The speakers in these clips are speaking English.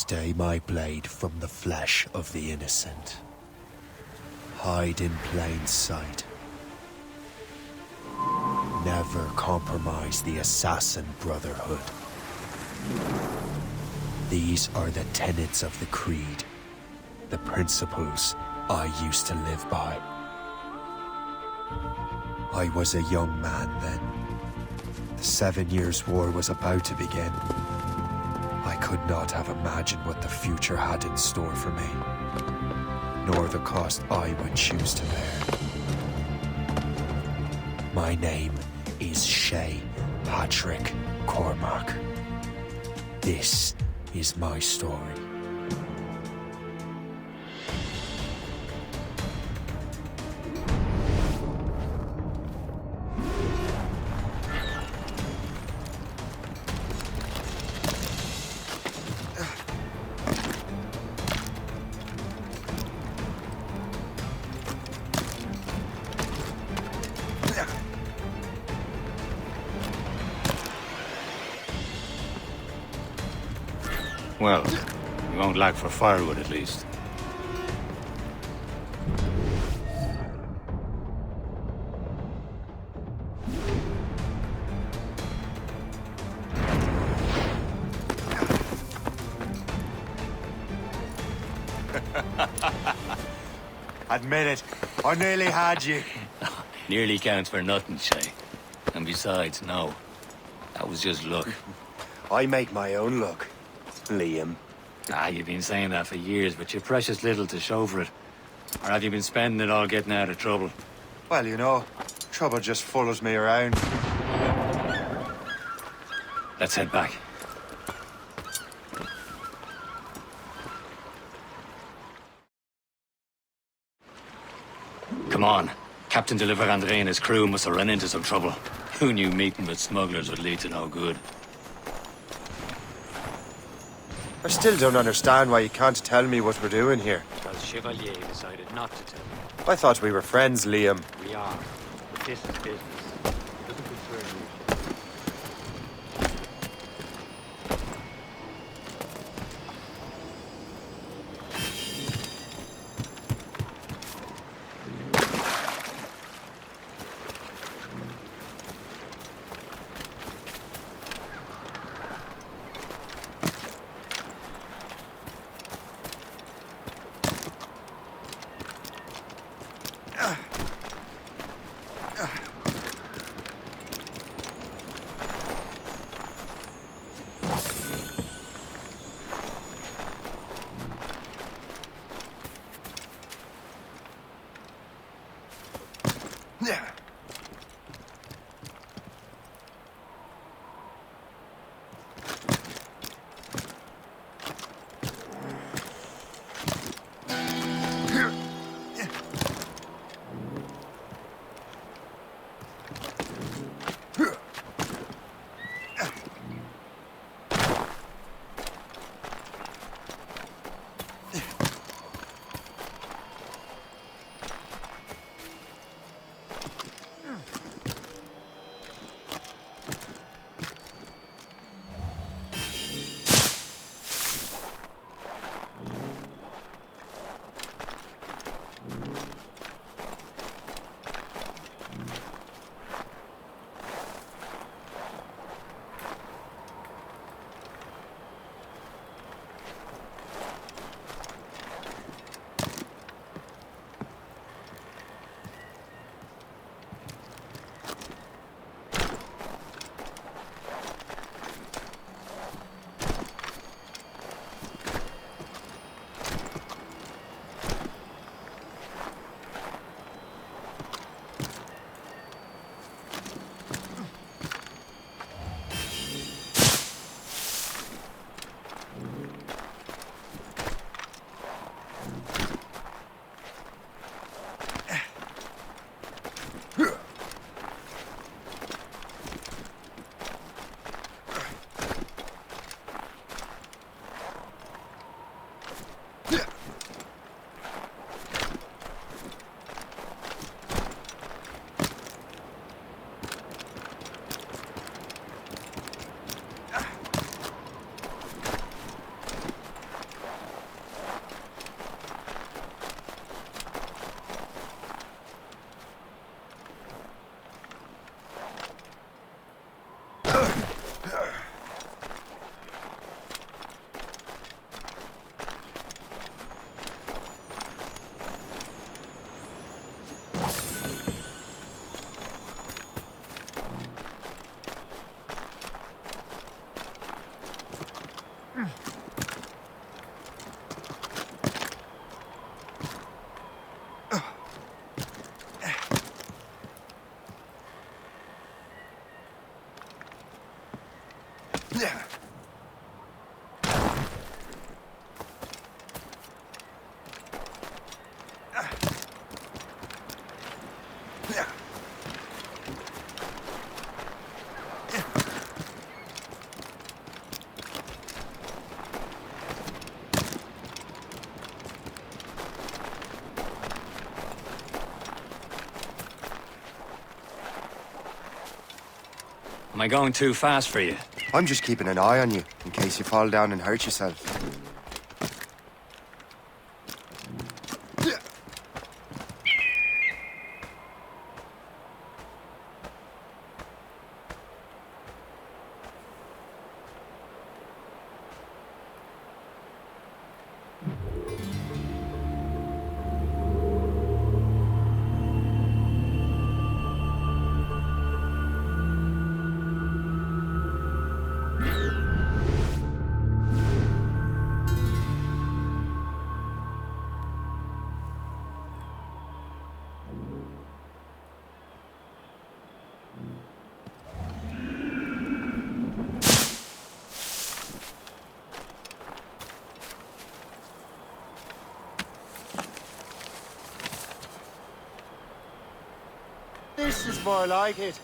Stay my blade from the flesh of the innocent. Hide in plain sight. Never compromise the Assassin Brotherhood. These are the tenets of the Creed, the principles I used to live by. I was a young man then. The 7 Years' War was about to begin. I could not have imagined what the future had in store for me, nor the cost I would choose to bear. My name is Shay Patrick Cormac. This is my story. Well, we won't lack for firewood at least. Admit it, I nearly had you. Nearly counts for nothing, Shay. And besides, no. That was just luck. I make my own luck, Liam. You've been saying that for years, but you've precious little to show for it. Or have you been spending it all getting out of trouble? Well, you know, trouble just follows me around. Let's head back. Come on. Captain de Liverandre and his crew must have run into some trouble. Who knew meeting with smugglers would lead to no good? I still don't understand why you can't tell me what we're doing here. Because Chevalier decided not to tell you. I thought we were friends, Liam. We are. But this is business. It doesn't concern you. Am I going too fast for you? I'm just keeping an eye on you, in case you fall down and hurt yourself. This is more like it.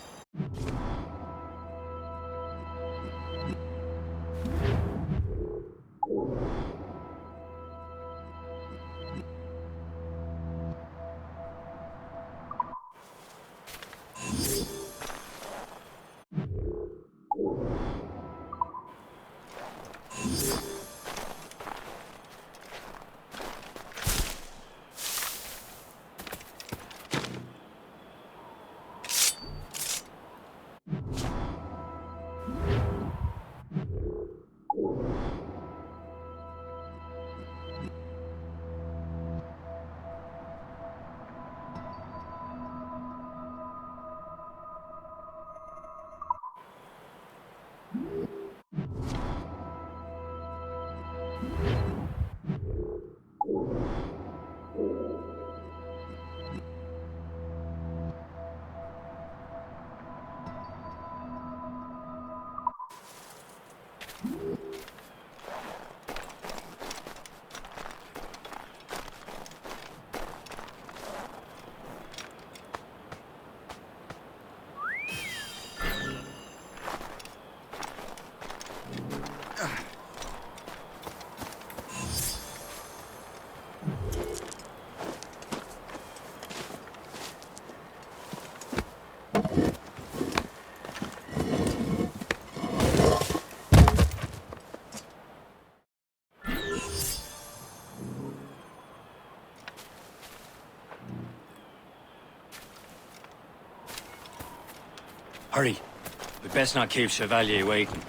Hurry. We best not keep Chevalier waiting.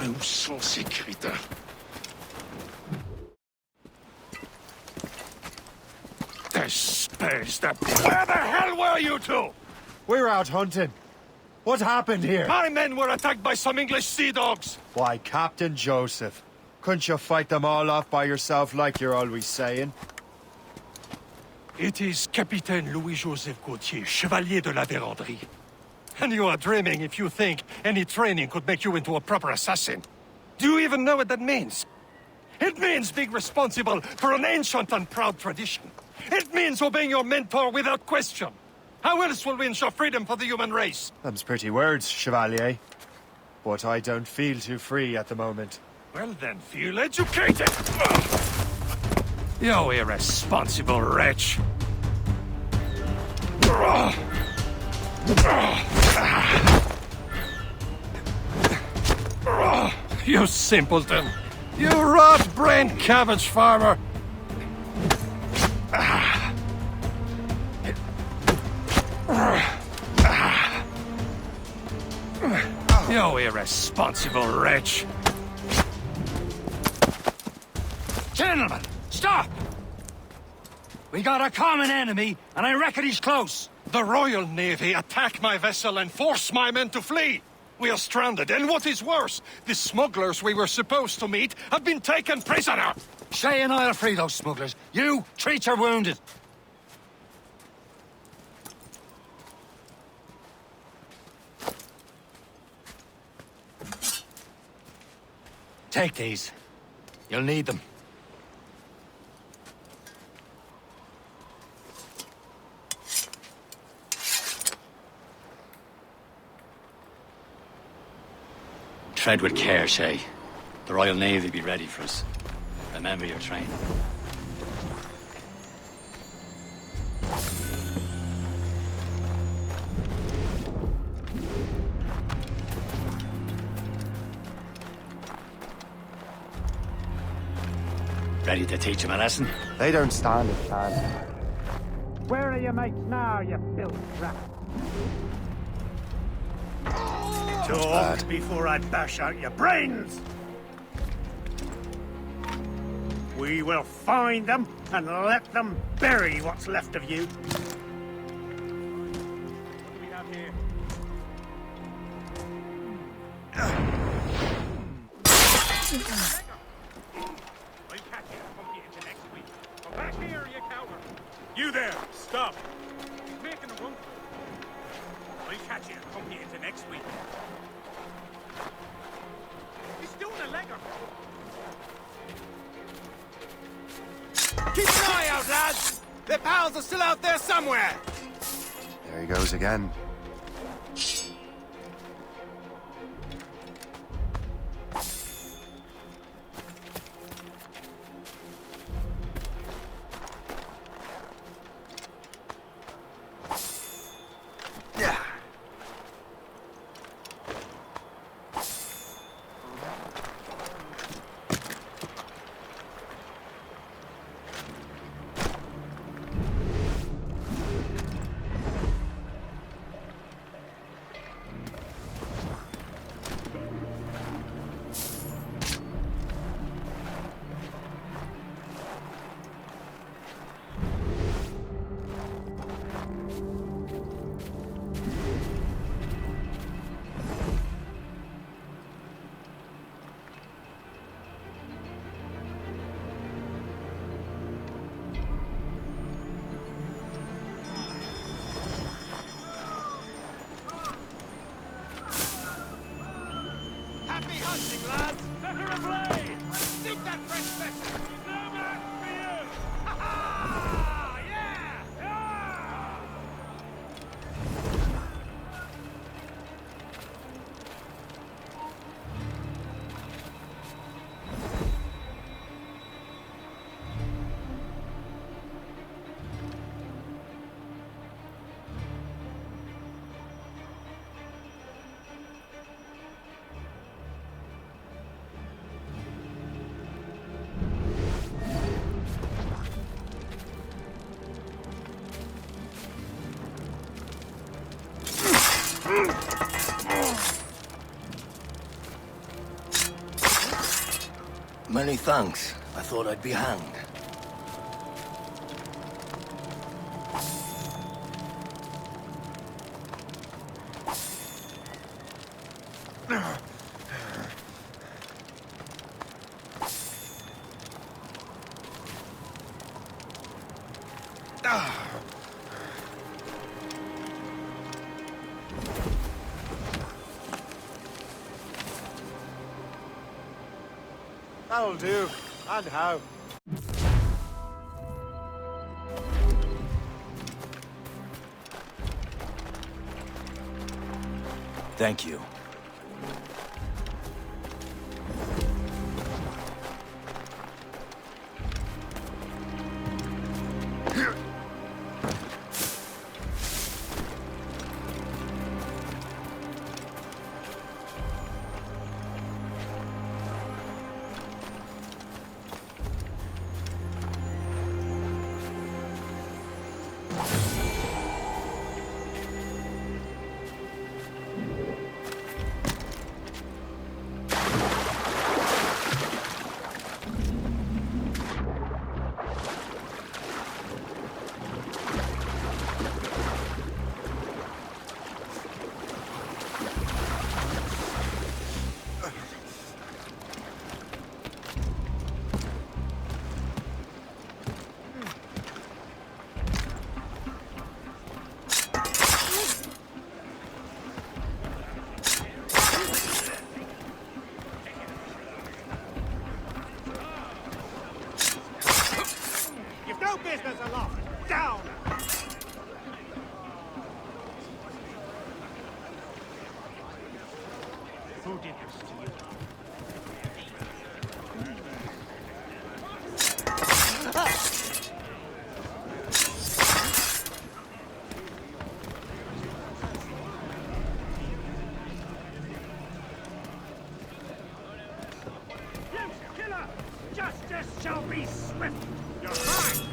Où sont ces crétins? Espèce de... Where the hell were you two? We're out hunting. What happened here? My men were attacked by some English sea dogs. Why, Captain Joseph. Couldn't you fight them all off by yourself like you're always saying? It is Capitaine Louis-Joseph Gauthier, Chevalier de la Vérendrye. And you are dreaming if you think any training could make you into a proper assassin. Do you even know what that means? It means being responsible for an ancient and proud tradition. It means obeying your mentor without question. How else will we ensure freedom for the human race? Them's pretty words, Chevalier. But I don't feel too free at the moment. Well then, feel educated! You irresponsible wretch! You simpleton! You rot-brained cabbage farmer! You irresponsible wretch! Gentlemen, stop! We got a common enemy, and I reckon he's close. The Royal Navy attacked my vessel and forced my men to flee. We are stranded, and what is worse, the smugglers we were supposed to meet have been taken prisoner. Shay and I'll free those smugglers. You, treat your wounded. Take these. You'll need them. Tread with care, Shay. The Royal Navy be ready for us. Remember your training. Ready to teach him a lesson? They don't stand a chance. Where are your mates now, you filthy rat? Talk before I bash out your brains! We will find them and let them bury what's left of you. What do we have here? I'll catch you and pump you into next week. Come back here, you coward! You there! Stop! He's making a run. I'll catch you and pump you into next week. He's doing a legger. Keep an eye out, lads! Their pals are still out there somewhere! There he goes again. Happy hunting, lads! Set her ablaze! Seek that fresh vessel! No match for you! Ha ha! Yeah! Yeah! Many thanks. I thought I'd be hanged. That'll do. And how? Thank you. did this to you? You killer! Justice shall be swift! You're mine!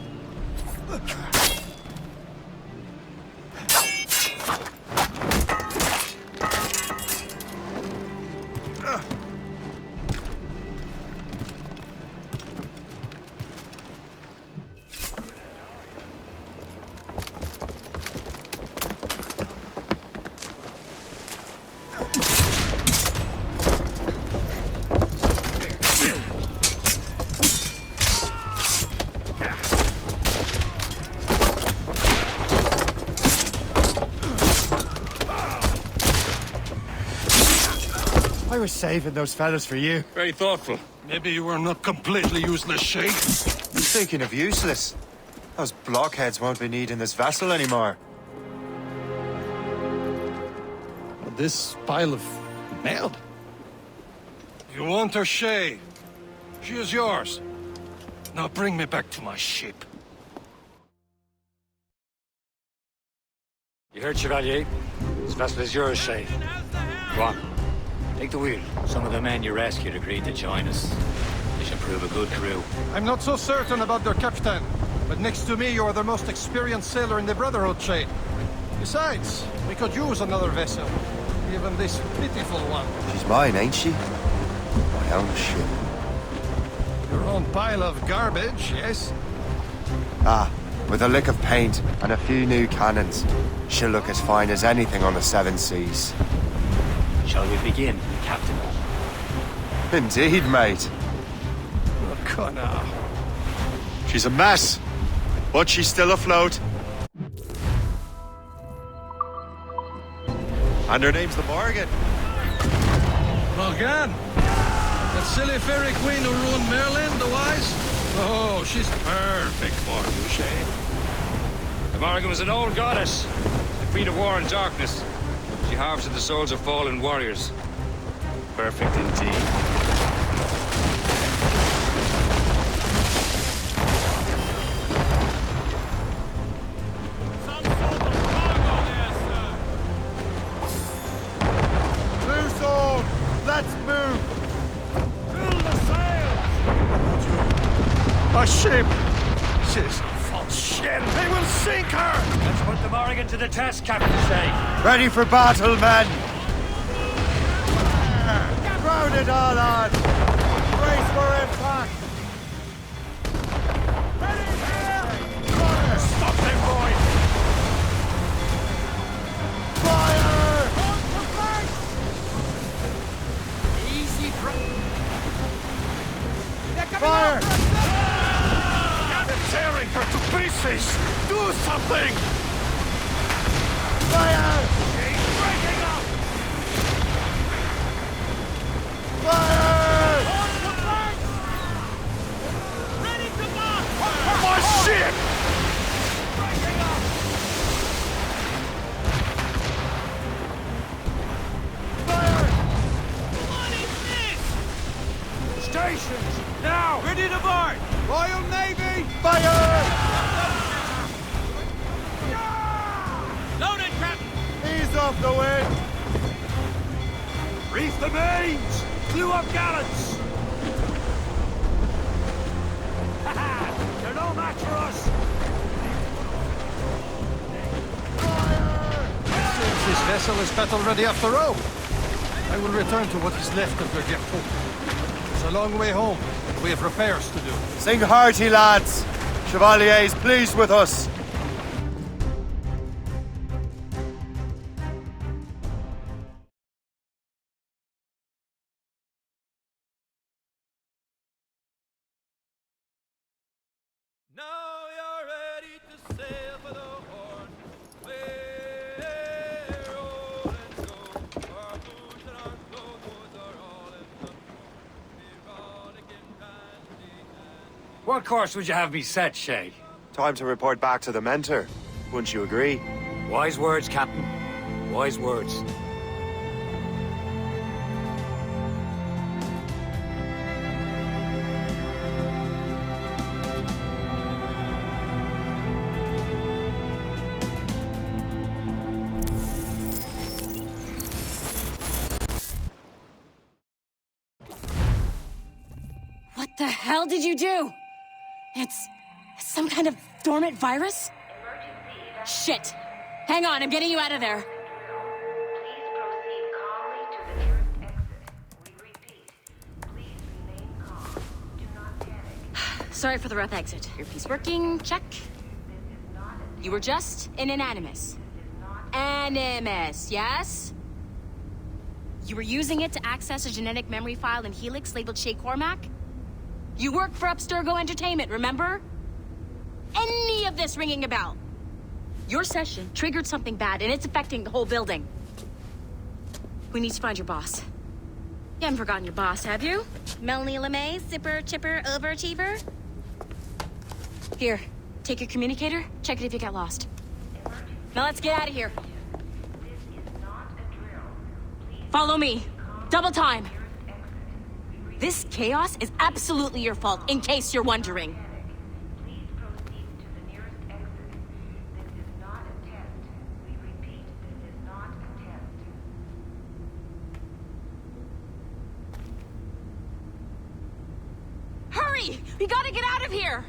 I was saving those fellas for you. Very thoughtful. Maybe you were not completely useless, Shay. Speaking of useless, those blockheads won't be needing this vessel anymore. This pile of mail. You want her, Shay? She is yours. Now bring me back to my ship. You heard, Chevalier? This vessel is yours, Shay. Go on. Take the wheel. Some of the men you rescued agreed to join us. They should prove a good crew. I'm not so certain about their captain, but next to me, you are the most experienced sailor in the Brotherhood, Shay. Besides, we could use another vessel. Even this pitiful one. She's mine, ain't she? My own ship. Your own pile of garbage, yes? Ah, with a lick of paint and a few new cannons, she'll look as fine as anything on the Seven Seas. Shall we begin, Captain? Indeed, mate. Oh, Connor. She's a mess, but she's still afloat. And her name's the Morgan. Morgan? That silly fairy queen who ruined Merlin, the wise? Oh, she's perfect for you, Shay. The Morgan was an old goddess, the queen of war and darkness. She harvested the souls of fallen warriors. Perfect indeed. Some sort of cargo there, sir. Loose all! Let's move! Fill the sails! A ship! She's a false ship! They will sink her! Let's put the Morgan to the test, Captain Shay. Ready for battle, men! Round it all on! Brace for impact! Stop them, boy! Fire! Easy, Fire! They're tearing her to pieces! Do something! Fire! She's breaking up! Fire! On the flanks! Ready to march! My ship! Breaking up! Fire! What is this? Stations! Now! Ready to board! Royal Navy! Fire! Loaded, Captain! Ease off the wind! Reef the mains! Clew up gallants! They're no match for us! Seems this vessel is battle ready after all. I will return to what is left of the Gerfaut. It's a long way home, and we have repairs to do. Sing hearty, lads! Chevalier's pleased with us! Now you're ready to sail for the Horn. We're rolling so our boots and our clothes are all in the We're randy and What course would you have me set, Shay? Time to report back to the mentor. Wouldn't you agree? Wise words, Captain. Wise words. The hell did you do? It's some kind of dormant virus? Shit. Hang on, I'm getting you out of there. Please proceed calmly to the nearest exit. We repeat, please remain calm. Do not panic. Sorry for the rough exit. Earpiece working, check. You were just an Animus. Animus, yes? You were using it to access a genetic memory file in Helix labeled Shay Cormac? You work for Abstergo Entertainment, remember? Any of this ringing a bell? Your session triggered something bad, and it's affecting the whole building. We need to find your boss. You haven't forgotten your boss, have you? Melanie LeMay, zipper, chipper, overachiever? Here, take your communicator, check it if you get lost. Now let's get out of here. Follow me. Double time. This chaos is absolutely your fault, in case you're wondering. Please proceed to the nearest exit. This is not a test. We repeat, this is not a test. Hurry! We gotta get out of here!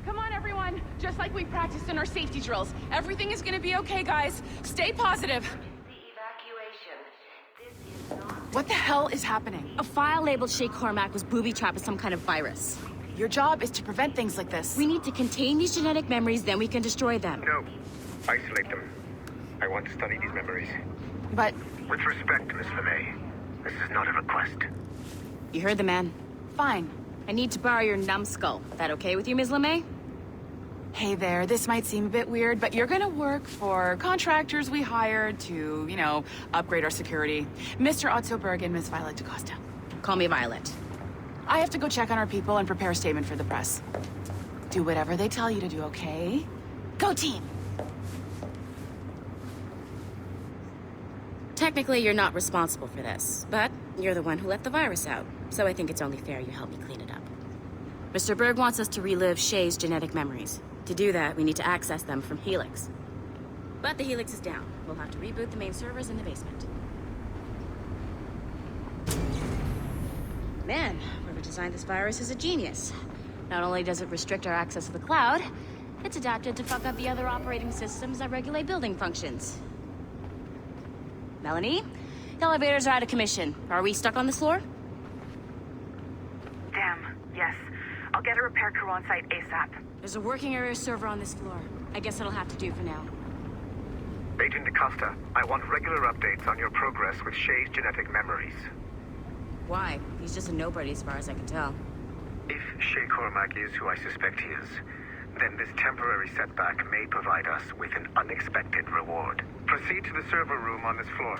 Come on, everyone. Just like we practiced in our safety drills. Everything is gonna be okay, guys. Stay positive. Emergency evacuation. This is not What the hell is happening? A file labeled Shay Cormac was booby-trapped with some kind of virus. Your job is to prevent things like this. We need to contain these genetic memories, then we can destroy them. No. Isolate them. I want to study these memories. But With respect, Miss LeMay, this is not a request. You heard the man. fine. I need to borrow your numbskull. That okay with you, Ms. LeMay? Hey there, this might seem a bit weird, but you're gonna work for contractors we hired to, upgrade our security. Mr. Otto Berg and Miss Violet DaCosta. Call me Violet. I have to go check on our people and prepare a statement for the press. Do whatever they tell you to do, okay? Go team! Technically, you're not responsible for this, but you're the one who let the virus out, so I think it's only fair you help me clean it up. Mr. Berg wants us to relive Shay's genetic memories. To do that, we need to access them from Helix. But the Helix is down. We'll have to reboot the main servers in the basement. Man, whoever designed this virus is a genius. Not only does it restrict our access to the cloud, it's adapted to fuck up the other operating systems that regulate building functions. Melanie? The elevators are out of commission. Are we stuck on this floor? Damn, yes. I'll get a repair crew on site ASAP. There's a working area server on this floor. I guess it'll have to do for now. Agent DaCosta, I want regular updates on your progress with Shay's genetic memories. Why? He's just a nobody as far as I can tell. If Shay Cormac is who I suspect he is, then this temporary setback may provide us with an unexpected reward. Proceed to the server room on this floor.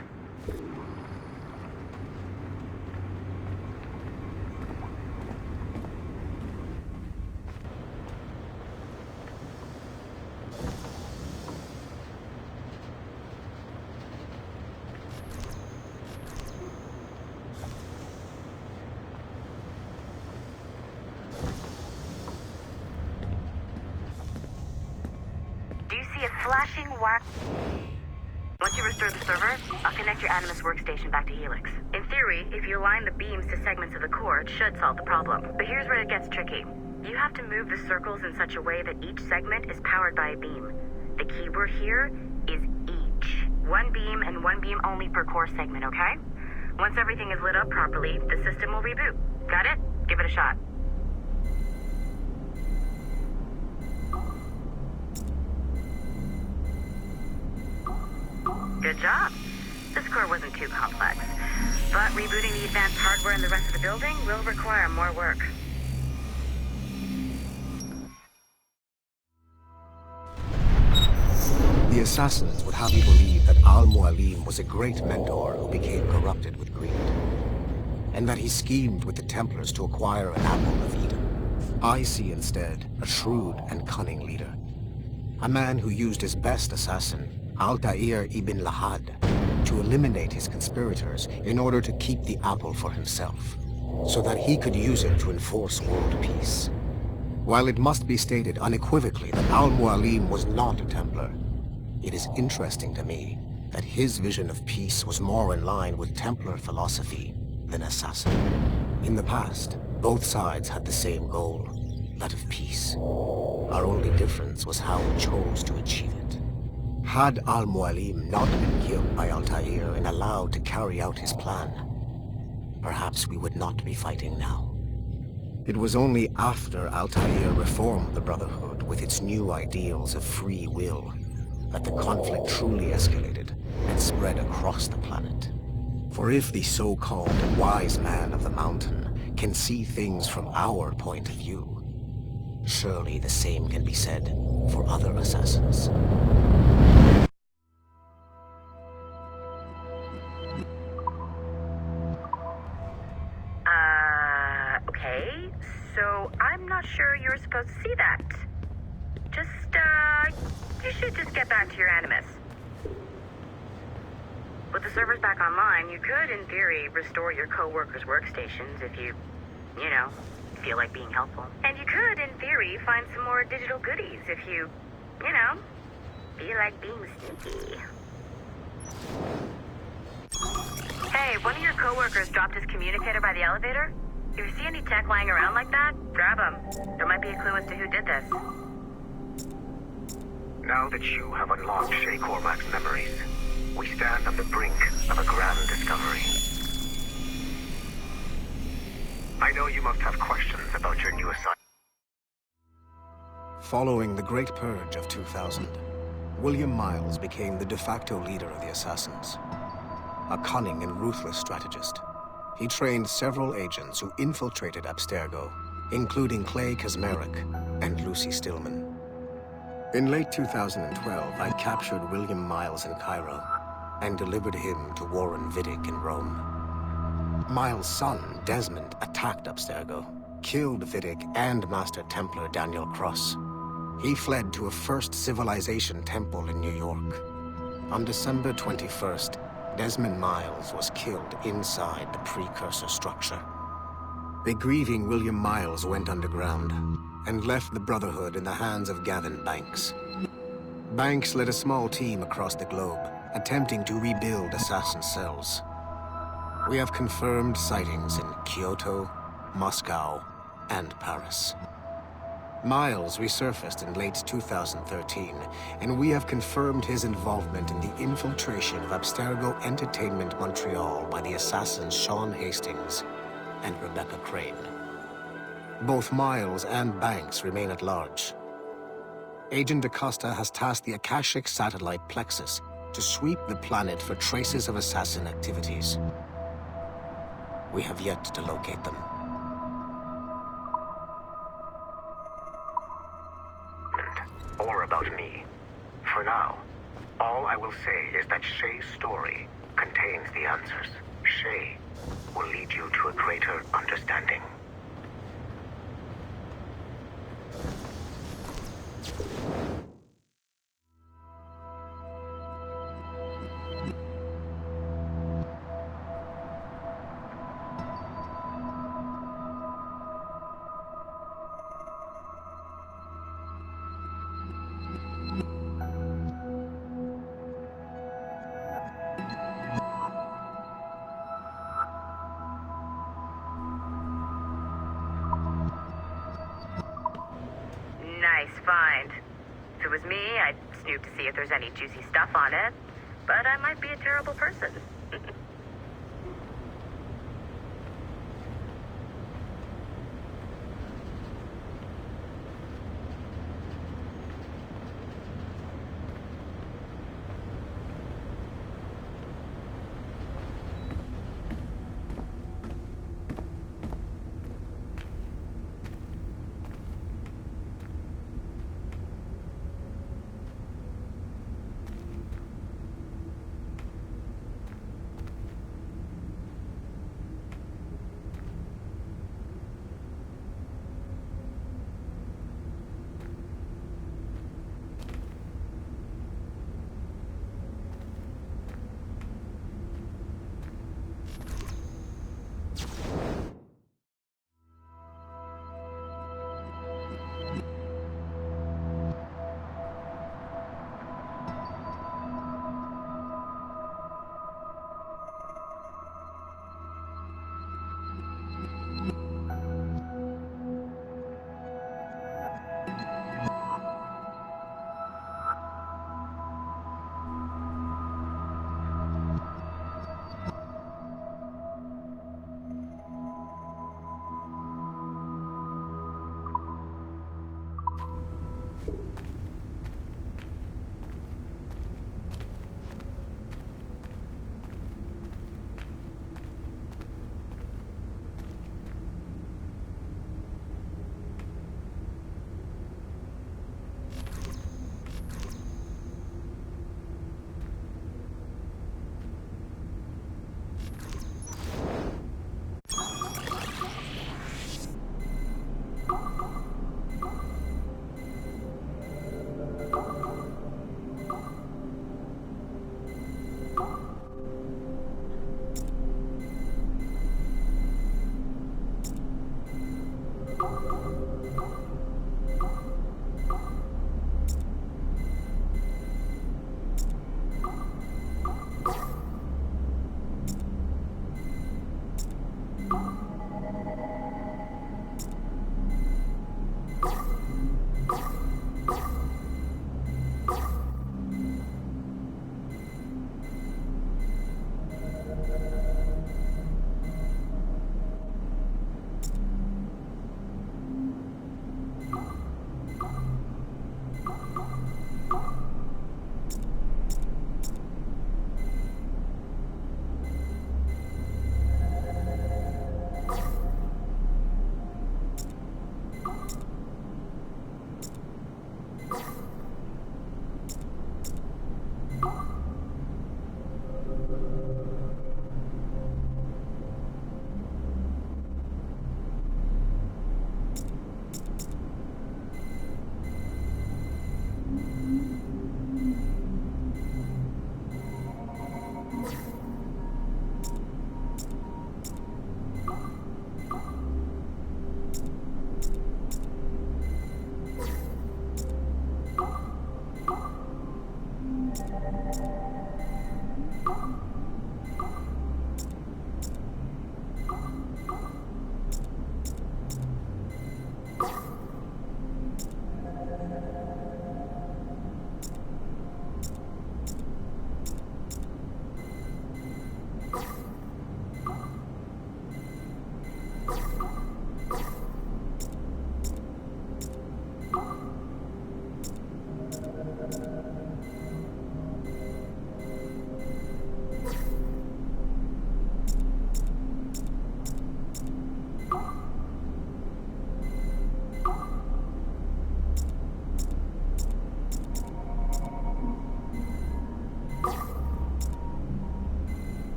Do you see a flashing wire? Once you restore the server, I'll connect your Animus workstation back to Helix. In theory, if you align the beams to segments of the core, it should solve the problem. But here's where it gets tricky. You have to move the circles in such a way that each segment is powered by a beam. The keyword here is each. One beam and one beam only per core segment, okay? Once everything is lit up properly, the system will reboot. Got it? Give it a shot. Good job. This core wasn't too complex. But rebooting the advanced hardware in the rest of the building will require more work. The assassins would have you believe that Al-Mualim was a great mentor who became corrupted with greed, and that he schemed with the Templars to acquire an apple of Eden. I see instead a shrewd and cunning leader, a man who used his best assassin, Altair ibn Lahad, to eliminate his conspirators in order to keep the apple for himself, so that he could use it to enforce world peace. While it must be stated unequivocally that Al-Mualim was not a Templar, it is interesting to me that his vision of peace was more in line with Templar philosophy than assassin. In the past, both sides had the same goal, that of peace. Our only difference was how we chose to achieve it. Had Al-Mualim not been killed by Altair and allowed to carry out his plan, perhaps we would not be fighting now. It was only after Altair reformed the Brotherhood with its new ideals of free will that the conflict truly escalated and spread across the planet. For if the so-called wise man of the mountain can see things from our point of view, surely the same can be said for other assassins. Okay, so I'm not sure you're supposed to see that. You should just get back to your Animus. With the servers back online, you could, in theory, restore your co-workers' workstations if you feel like being helpful. And you could, in theory, find some more digital goodies if you feel like being sneaky. Hey, one of your co-workers dropped his communicator by the elevator. If you see any tech lying around like that, grab them. There might be a clue as to who did this. Now that you have unlocked Shay Cormac's memories, we stand on the brink of a grand discovery. I know you must have questions about your new assignment. Following the Great Purge of 2000, William Miles became the de facto leader of the Assassins. A cunning and ruthless strategist, he trained several agents who infiltrated Abstergo, including Clay Kazmarek and Lucy Stillman. In late 2012, I captured William Miles in Cairo and delivered him to Warren Vidic in Rome. Miles' son, Desmond, attacked Abstergo, killed Vidic and Master Templar Daniel Cross. He fled to a First Civilization temple in New York. On December 21st, Desmond Miles was killed inside the precursor structure. The grieving William Miles went underground and left the Brotherhood in the hands of Gavin Banks. Banks led a small team across the globe, attempting to rebuild assassin cells. We have confirmed sightings in Kyoto, Moscow, and Paris. Miles resurfaced in late 2013, and we have confirmed his involvement in the infiltration of Abstergo Entertainment Montreal by the assassins Sean Hastings and Rebecca Crane. Both Miles and Banks remain at large. Agent DaCosta has tasked the Akashic satellite Plexus to sweep the planet for traces of assassin activities. We have yet to locate them. Or about me. For now, all I will say is that Shay's story contains the answers. Shay will lead you to a greater understanding. Nice find. If it was me, I'd snoop to see if there's any juicy stuff on it. But I might be a terrible person.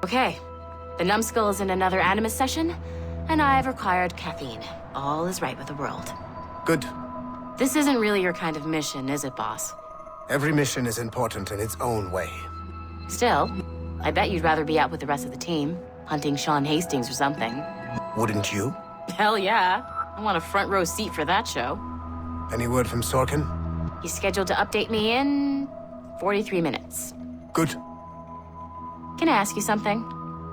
Okay, the numbskull is in another Animus session, and I've required caffeine. All is right with the world. Good. This isn't really your kind of mission, is it, boss? Every mission is important in its own way. Still, I bet you'd rather be out with the rest of the team, hunting Sean Hastings or something. Wouldn't you? Hell yeah. I want a front row seat for that show. Any word from Sorkin? He's scheduled to update me in 43 minutes. Good. Can I ask you something?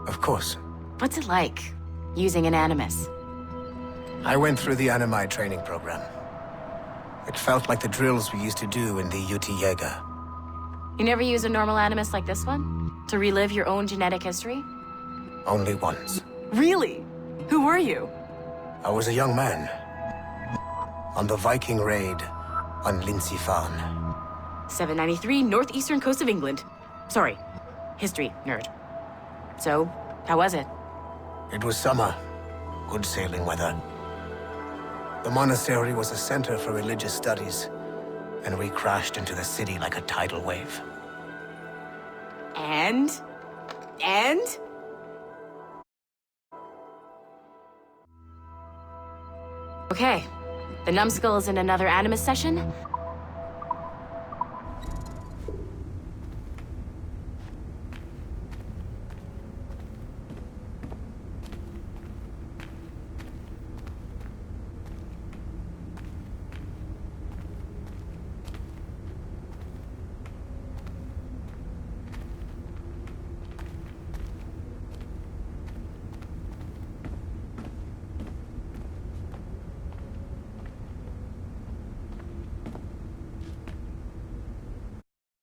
Of course. What's it like, using an Animus? I went through the Animai training program. It felt like the drills we used to do in the UT Jaeger. You never use a normal Animus like this one? To relive your own genetic history? Only once. Really? Who were you? I was a young man. On the Viking raid on Lindsey Farm. 793, northeastern coast of England. Sorry, history nerd. So, how was it? It was summer. Good sailing weather. The monastery was a center for religious studies, and we crashed into the city like a tidal wave. And? Okay, the numbskull is in another Animus session,